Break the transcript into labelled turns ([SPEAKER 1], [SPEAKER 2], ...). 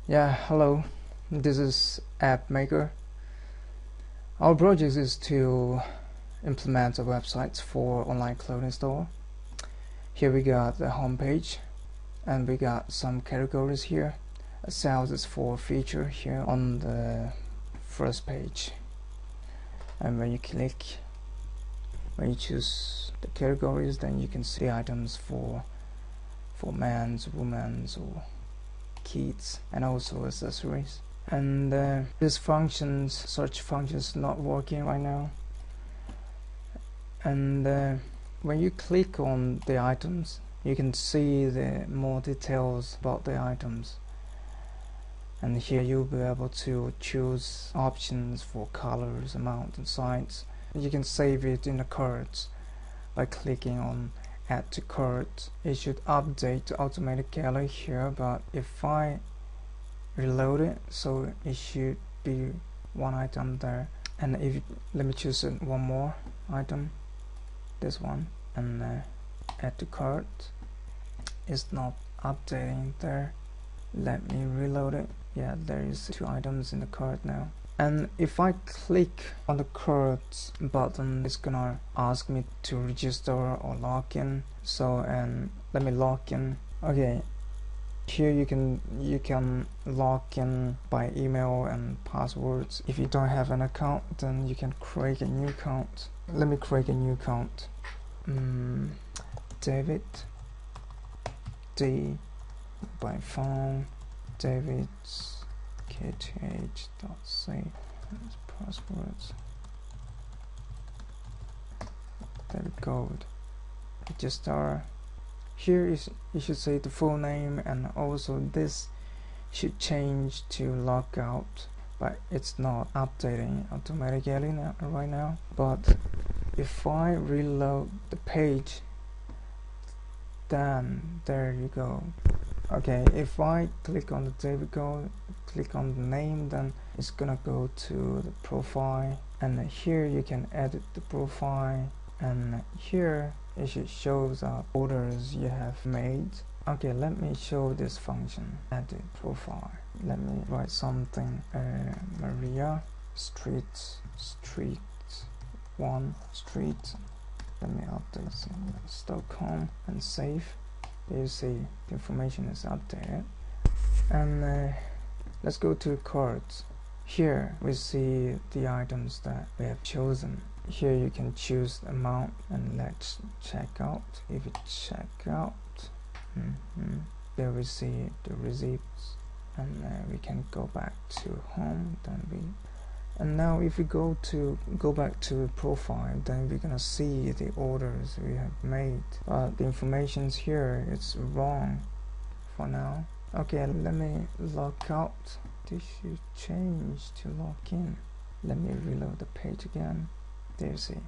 [SPEAKER 1] Yeah, hello, this is Appmaker. Our project is to implement a website for online clothing store. Here we got the home page and we got some categories here. Sales is for feature here on the first page, and when you choose the categories, then you can see items for men's, women's, or kids, and also accessories. And this search function is not working right now. And when you click on the items, you can see the more details about the items. And here you'll be able to choose options for colors, amount, and size. You can save it in the cart by clicking on Add to Cart. It should update automatically here, but if I reload it, so it should be one item there. And if let me choose one more item, this one, and Add to Cart. It's not updating there. Let me reload it. Yeah, there is 2 items in the cart now. And if I click on the cart button, it's gonna ask me to register or log in. So, and let me log in. Okay, here you can log in by email and passwords. If you don't have an account, then you can create a new account. Let me create a new account. David D by phone. David's kth.c passwords. There we go. Register. Here is you should say the full name, and also this should change to logout, but it's not updating automatically right now. But if I reload the page, then there you go. Okay, if I click on the David code, click on the name, then it's gonna go to the profile, and here you can edit the profile, and here it should show the orders you have made. Okay, let me show this function. Edit profile. Let me write something. Maria Street 1 Street. Let me update Stockholm and save. You see the information is updated. And let's go to cards. Here we see the items that we have chosen. Here you can choose the amount, and let's check out. If we check out, there we see the receipts, and we can go back to home. And now if we go back to profile, then we're gonna see the orders we have made. But the information's here, it's wrong for now. Okay, let me log out. This should change to log in. Let me reload the page again. There you see.